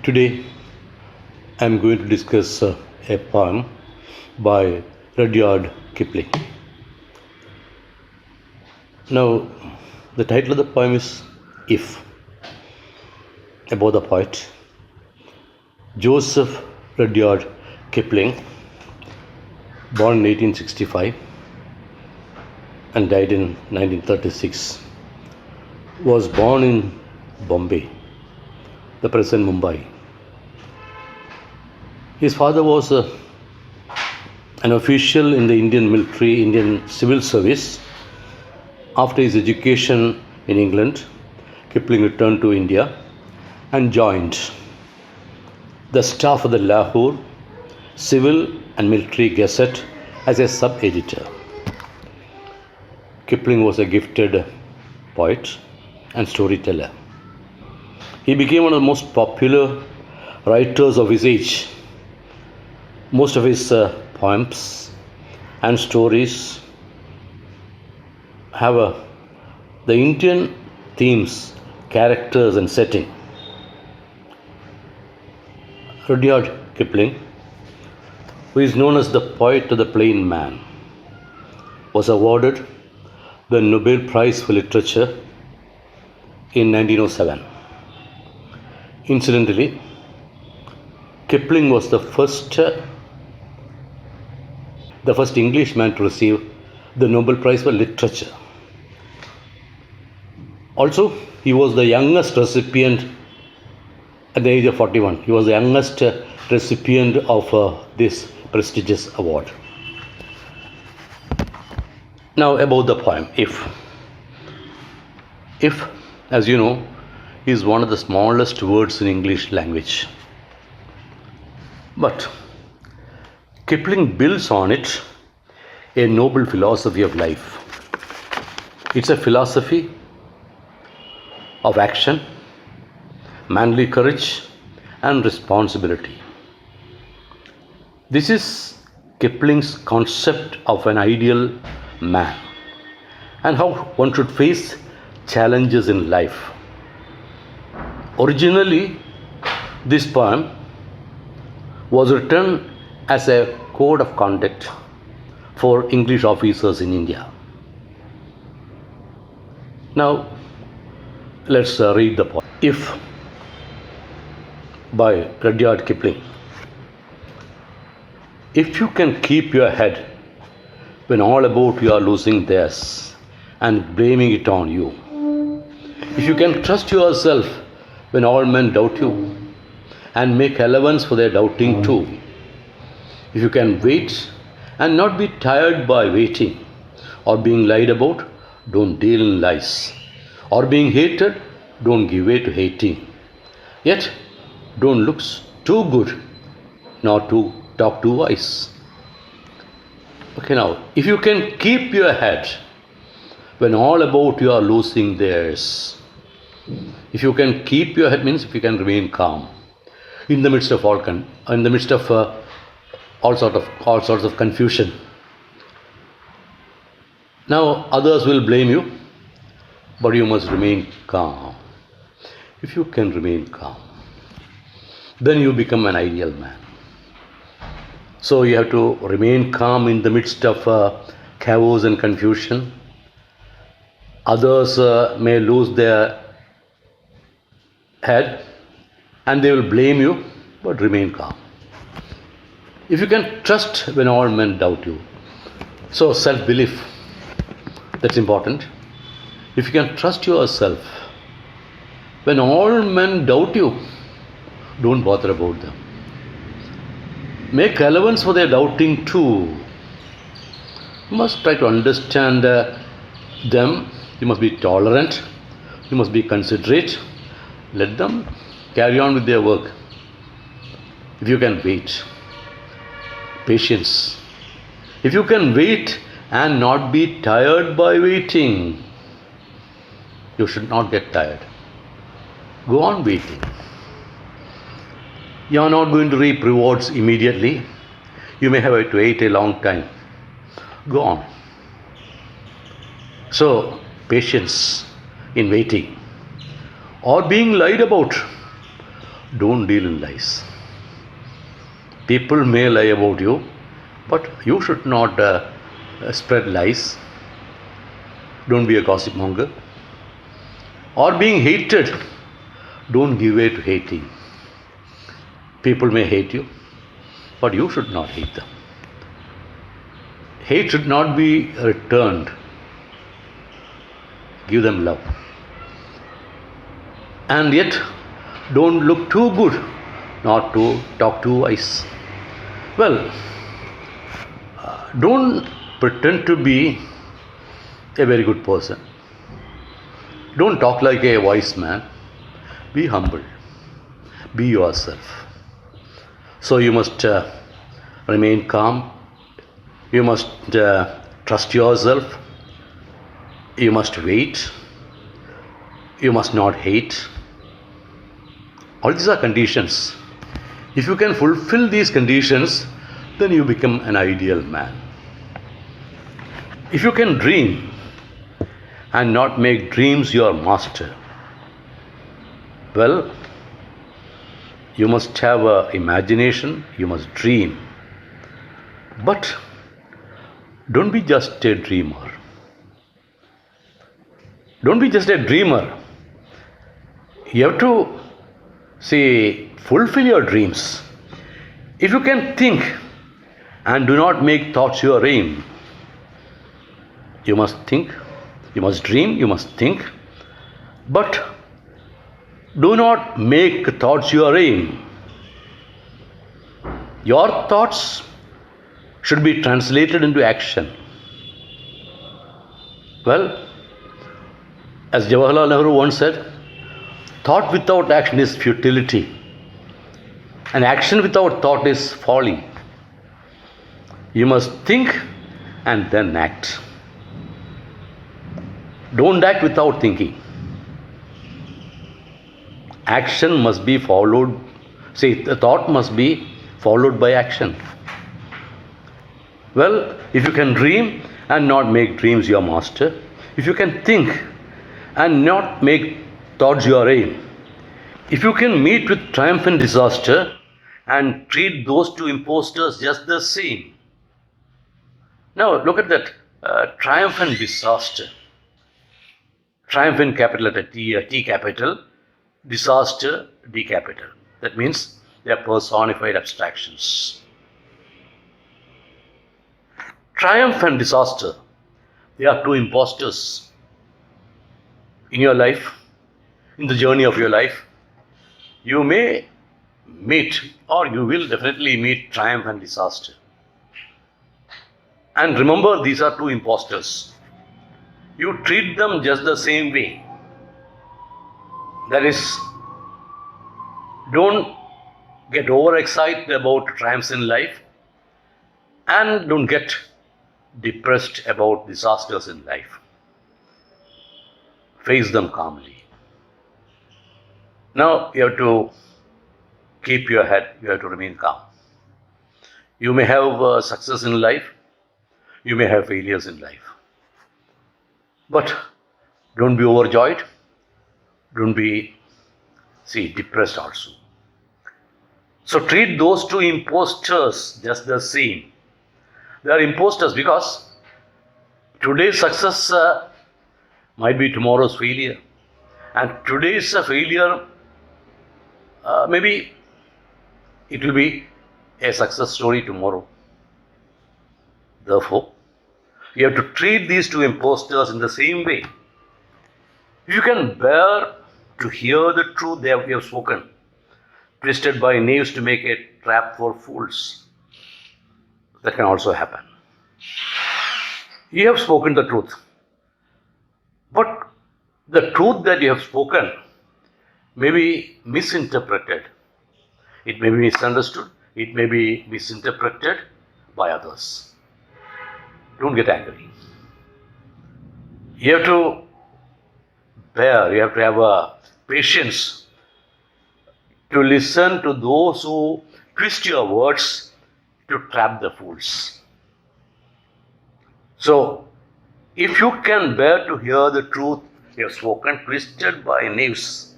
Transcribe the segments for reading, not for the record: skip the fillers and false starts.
Today I am going to discuss a poem by Rudyard Kipling. Now, the title of the poem is If, about the poet Joseph Rudyard Kipling, born in 1865 and died in 1936, was born in Bombay, the present Mumbai. His father was an official in the Indian military, Indian civil service. After his education in England, Kipling returned to India and joined the staff of the Lahore Civil and Military Gazette as a sub-editor. Kipling was a gifted poet and storyteller. He became one of the most popular writers of his age. Most of his poems and stories have the Indian themes, characters and setting. Rudyard Kipling, who is known as the poet of the plain man, was awarded the Nobel Prize for Literature in 1907. Incidentally, Kipling was the first Englishman to receive the Nobel Prize for Literature. Also, he was the youngest recipient at the age of 41. He was the youngest recipient of this prestigious award. Now about the poem, If. If, as you know, is one of the smallest words in English language. But Kipling builds on it a noble philosophy of life. It's a philosophy of action, manly courage, and responsibility. This is Kipling's concept of an ideal man and how one should face challenges in life. Originally, this poem was written as a code of conduct for English officers in India. Now, let's read the poem. If, by Rudyard Kipling. If you can keep your head when all about you are losing theirs and blaming it on you, if you can trust yourself when all men doubt you and make allowance for their doubting too, if you can wait and not be tired by waiting or being lied about, don't deal in lies, or being hated, don't give way to hating. Yet, don't look too good, nor to talk too wise. Okay, now, if you can keep your head when all about you are losing theirs, if you can keep your head means if you can remain calm in the midst of all sorts of confusion. Now, others will blame you, but you must remain calm. If you can remain calm, then you become an ideal man. So you have to remain calm in the midst of chaos and confusion. Others may lose their head and they will blame you, but remain calm. If you can trust when all men doubt you. So self-belief, that's important. If you can trust yourself when all men doubt you, don't bother about them. Make allowance for their doubting too. You must try to understand them. You must be tolerant. You must be considerate. Let them carry on with their work. If you can wait, patience. If you can wait and not be tired by waiting, you should not get tired. Go on waiting. You are not going to reap rewards immediately. You may have to wait a long time. Go on. So, patience in waiting or being lied about. Don't deal in lies. People may lie about you, but you should not spread lies. Don't be a gossip monger. Or being hated, don't give way to hating. People may hate you, but you should not hate them. Hate should not be returned. Give them love. And yet, don't look too good, not to talk too wise. Well, don't pretend to be a very good person. Don't talk like a wise man. Be humble. Be yourself. So you must remain calm. You must trust yourself. You must wait. You must not hate. All these are conditions. If you can fulfill these conditions, then you become an ideal man. If you can dream and not make dreams your master, well, you must have an imagination, you must dream. But don't be just a dreamer. Don't be just a dreamer. You have to fulfill your dreams. If you can think and do not make thoughts your aim, you must think, you must dream, you must think, but do not make thoughts your aim. Your thoughts should be translated into action. Well, as Jawaharlal Nehru once said, thought without action is futility, and action without thought is folly. You must think and then act. Don't act without thinking. Action must be followed, the thought must be followed by action. Well, if you can dream and not make dreams your master, if you can think and not make thoughts your aim, if you can meet with triumph and disaster and treat those two impostors just the same. Now look at that, triumph and disaster. Triumph in capital letter T, T capital, disaster, D capital. That means they are personified abstractions. Triumph and disaster, they are two impostors in your life, in the journey of your life. You may meet, or you will definitely meet, triumph and disaster. And remember, these are two impostors. You treat them just the same way. That is, don't get overexcited about triumphs in life, and don't get depressed about disasters in life. Face them calmly. Now you have to keep your head, you have to remain calm. You may have success in life, you may have failures in life. But don't be overjoyed, don't be, depressed also. So treat those two impostors just the same. They are impostors because today's success might be tomorrow's failure. And today's failure, maybe it will be a success story tomorrow. Therefore, you have to treat these two impostors in the same way. If you can bear to hear the truth they have spoken, twisted by knaves to make a trap for fools, that can also happen. You have spoken the truth, but the truth that you have spoken may be misinterpreted. It may be misunderstood. It may be misinterpreted by others. Don't get angry. You have to bear, you have to have a patience to listen to those who twist your words to trap the fools. So, if you can bear to hear the truth you have spoken, twisted by knaves,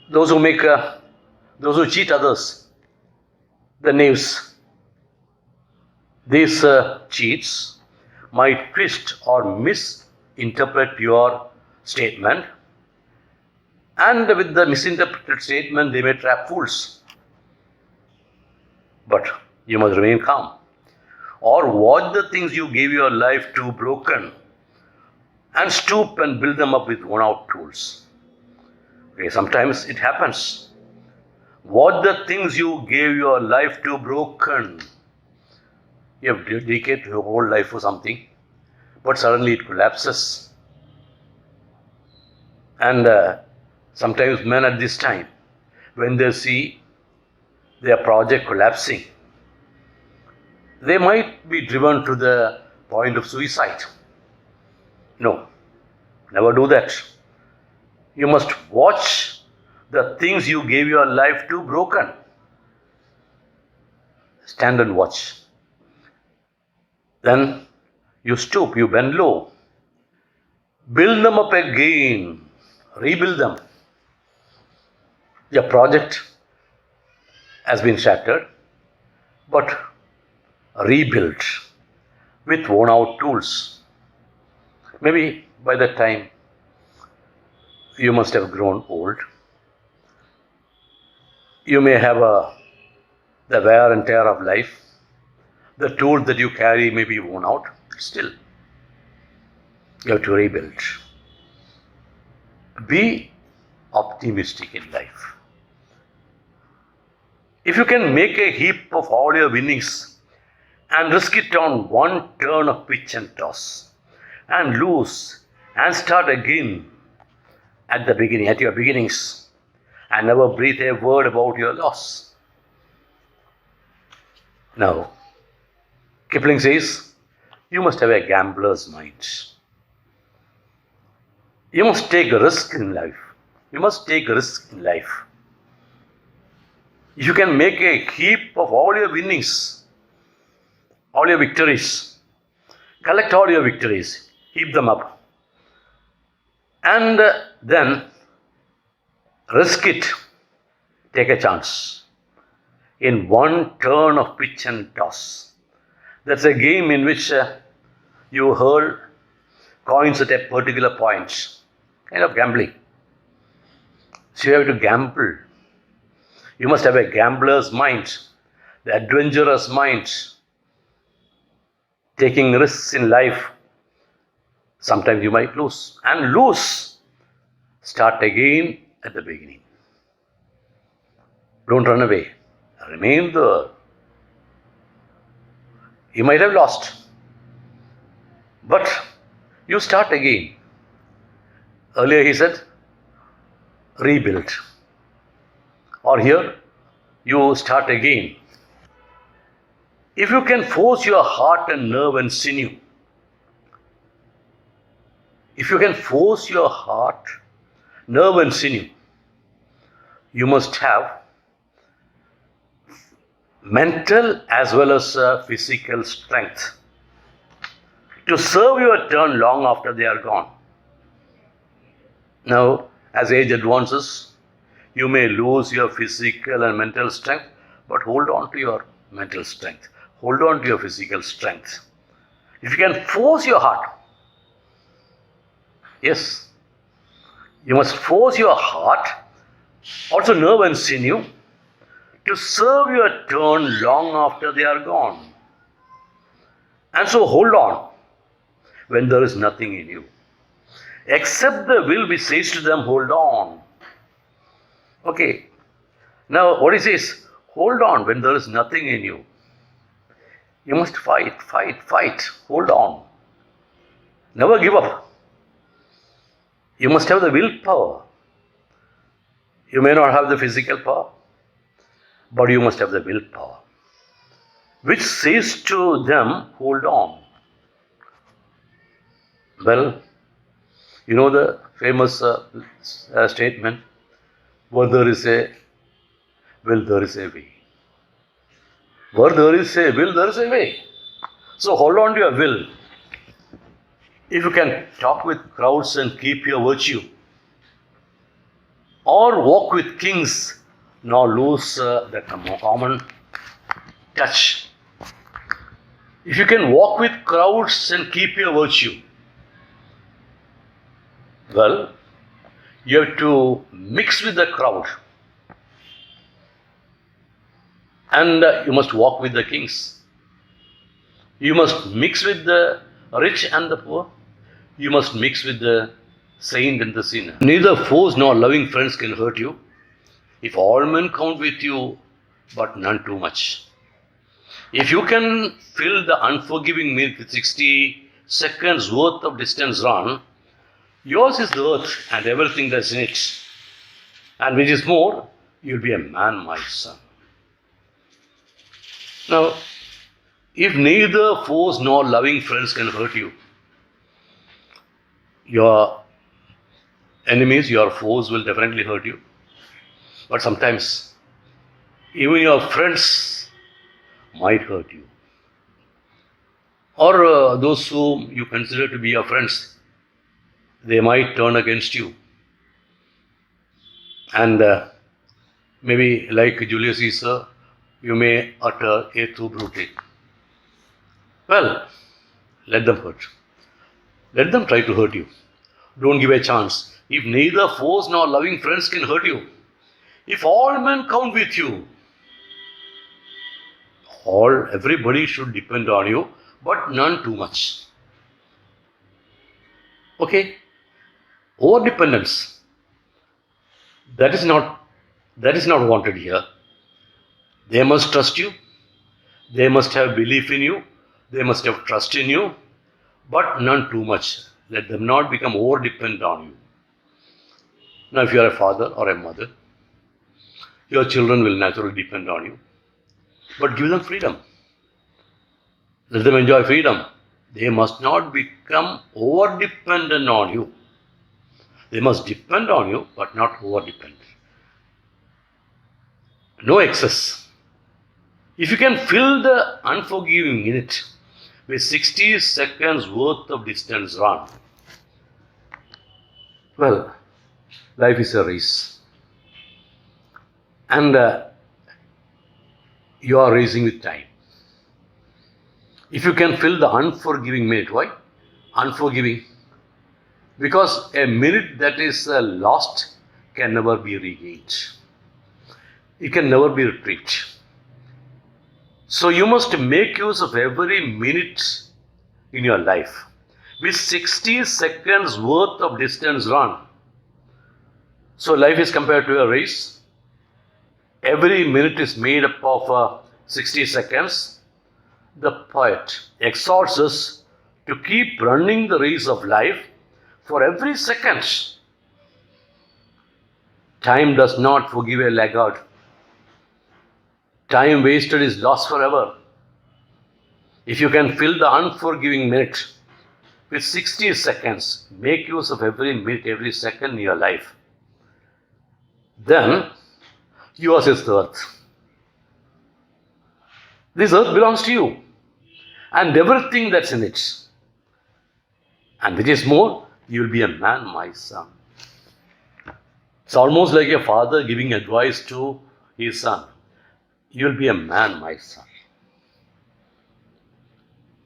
those who make, those who cheat others, the knaves. These cheats might twist or misinterpret your statement, and with the misinterpreted statement, they may trap fools. But you must remain calm. Or watch the things you gave your life to broken and stoop and build them up with worn out tools. Okay, sometimes it happens. Watch the things you gave your life to broken. You have dedicated your whole life for something, but suddenly it collapses. And sometimes men at this time, when they see their project collapsing, they might be driven to the point of suicide. No, never do that. You must watch the things you gave your life to broken. Stand and watch. Then you stoop, you bend low. Build them up again. Rebuild them. Your project has been shattered, but rebuilt with worn out tools. Maybe by that time you must have grown old. You may have the wear and tear of life. The tools that you carry may be worn out. Still, you have to rebuild. Be optimistic in life. If you can make a heap of all your winnings and risk it on one turn of pitch and toss, and lose and start again at the beginning, at your beginnings, and never breathe a word about your loss. Now, Kipling says, you must have a gambler's mind. You must take a risk in life. You must take a risk in life. If you can make a heap of all your winnings, all your victories, collect all your victories, heap them up, and then risk it, take a chance in one turn of pitch and toss. That's a game in which you hurl coins at a particular point, kind of gambling. So you have to gamble. You must have a gambler's mind, the adventurous mind, taking risks in life. Sometimes you might lose. And lose. Start again at the beginning. Don't run away. Remain there. You might have lost. But you start again. Earlier he said, rebuild. Or here, you start again. If you can force your heart and nerve and sinew, if you can force your heart, nerve and sinew, you must have mental as well as physical strength to serve your turn long after they are gone. Now, as age advances, you may lose your physical and mental strength, but hold on to your mental strength. Hold on to your physical strength. If you can force your heart, yes, you must force your heart, also nerve and sinew, to serve your turn long after they are gone. And so hold on when there is nothing in you. Except the will which says to them, hold on. Okay, now what he says, hold on when there is nothing in you. You must fight, fight, fight, hold on. Never give up. You must have the willpower. You may not have the physical power, but you must have the willpower, which says to them, hold on. Well, you know the famous statement, where there is a will, there is a way. Where there is a will, there is a way. So hold on to your will. If you can talk with crowds and keep your virtue or walk with kings, nor lose the common touch. If you can walk with crowds and keep your virtue, well, you have to mix with the crowd. And you must walk with the kings. You must mix with the rich and the poor. You must mix with the saint and the sinner. Neither foes nor loving friends can hurt you. If all men count with you, but none too much. If you can fill the unforgiving minute with 60 seconds worth of distance run, yours is the earth and everything that's in it. And which is more, you'll be a man, my son. Now, if neither foes nor loving friends can hurt you, your enemies, your foes will definitely hurt you. But sometimes, even your friends might hurt you. Or those whom you consider to be your friends, they might turn against you. And maybe like Julius Caesar, you may utter a tu brute. Well, let them hurt. Let them try to hurt you. Don't give a chance. If neither foes nor loving friends can hurt you, if all men count with you, everybody should depend on you, but none too much. Okay? Over dependence. That is not wanted here. They must trust you. They must have belief in you. They must have trust in you, but none too much. Let them not become over-dependent on you. Now, if you are a father or a mother, your children will naturally depend on you. But give them freedom. Let them enjoy freedom. They must not become over-dependent on you. They must depend on you, but not over-dependent. No excess. If you can fill the unforgiving minute with 60 seconds worth of distance run, well, life is a race. And you are racing with time. If you can fill the unforgiving minute, why? Unforgiving. Because a minute that is lost can never be regained. It can never be retrieved. So you must make use of every minute in your life. With 60 seconds worth of distance run. So life is compared to a race. Every minute is made up of 60 seconds. The poet exhorts us to keep running the race of life for every second. Time does not forgive a laggard. Time wasted is lost forever. If you can fill the unforgiving minute with 60 seconds, make use of every minute, every second in your life, then yours is the earth. This earth belongs to you and everything that's in it. And which is more, you will be a man, my son. It's almost like a father giving advice to his son. You will be a man, my son.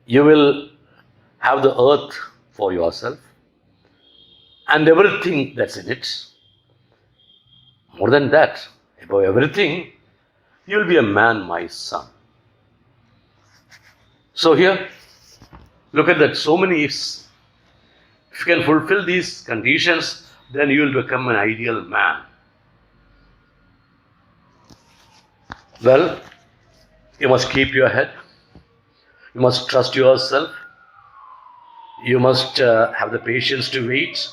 You will have the earth for yourself and everything that's in it. More than that, above everything, you will be a man, my son. So here, look at that, so many ifs. If you can fulfill these conditions, then you will become an ideal man. Well, you must keep your head. You must trust yourself. You must have the patience to wait.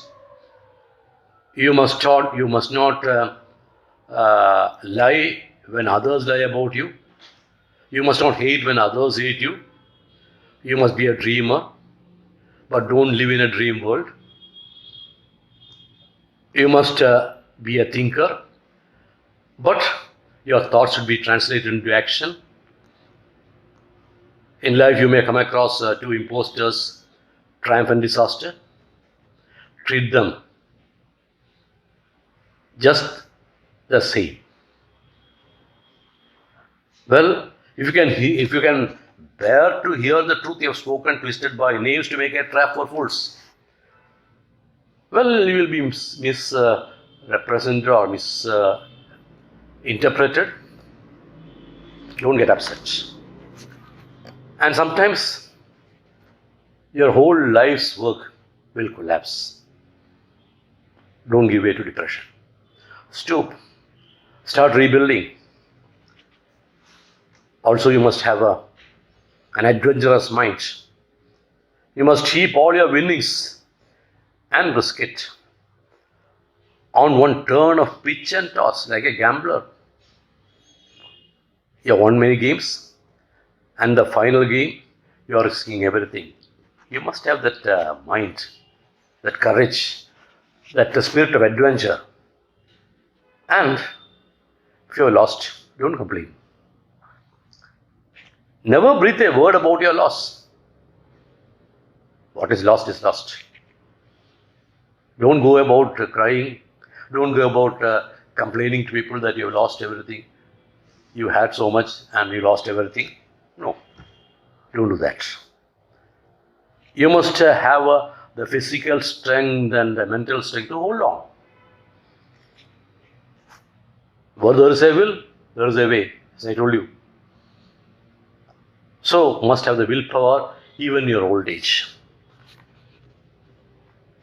You must not lie when others lie about you. You must not hate when others hate you. You must be a dreamer, but don't live in a dream world. You must be a thinker, but your thoughts should be translated into action. In life, you may come across two impostors, triumph and disaster. Treat them just the same. Well, if you can bear to hear the truth you have spoken, twisted by knaves to make a trap for fools, well, you will be misrepresented or misinterpreted. Don't get upset. And sometimes your whole life's work will collapse. Don't give way to depression. Stoop. Start rebuilding. Also, you must have an adventurous mind. You must heap all your winnings and risk it on one turn of pitch and toss, like a gambler. You have won many games, and the final game, you are risking everything. You must have that mind, that courage, that spirit of adventure. And if you are lost, don't complain. Never breathe a word about your loss. What is lost is lost. Don't go about crying. Don't go about complaining to people that you have lost everything. You had so much and you lost everything. No, don't do that. You must have the physical strength and the mental strength to hold on. Where there is a will, there is a way, as I told you. So, must have the willpower even in your old age.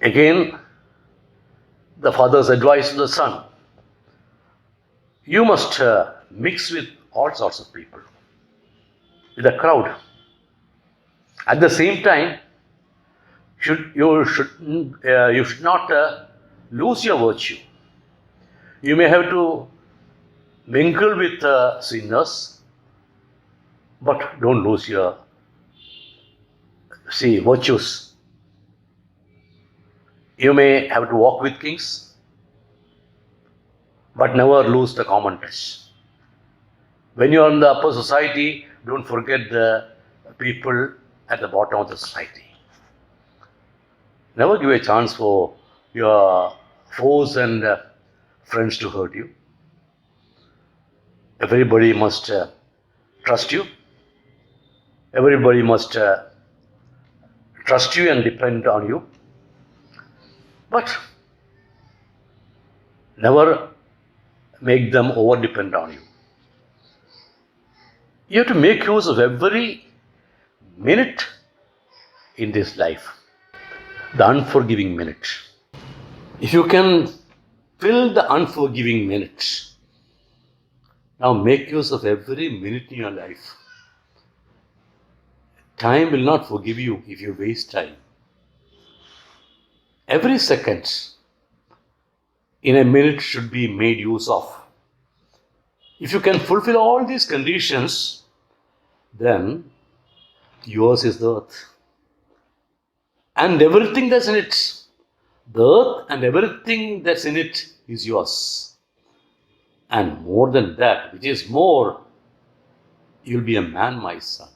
Again, the father's advice to the son. You must mix with all sorts of people, with a crowd. At the same time, you should not lose your virtue. You may have to mingle with sinners, but don't lose your virtues. You may have to walk with kings, but never lose the common touch. When you are in the upper society, don't forget the people at the bottom of the society. Never give a chance for your foes and friends to hurt you. Everybody must trust you. Everybody must trust you and depend on you. But never make them over-depend on you. You have to make use of every minute in this life. The unforgiving minute. If you can fill the unforgiving minute, now make use of every minute in your life. Time will not forgive you if you waste time. Every second in a minute should be made use of. If you can fulfill all these conditions, then yours is the earth. And everything that's in it, the earth and everything that's in it is yours. And more than that, which is more, you'll be a man, my son.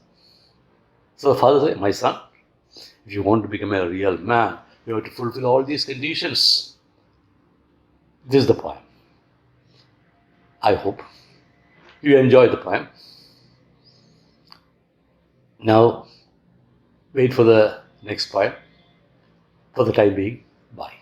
So the father said, my son, if you want to become a real man, you have to fulfill all these conditions. This is the poem. I hope you enjoy the poem. Now, wait for the next poem. For the time being, bye.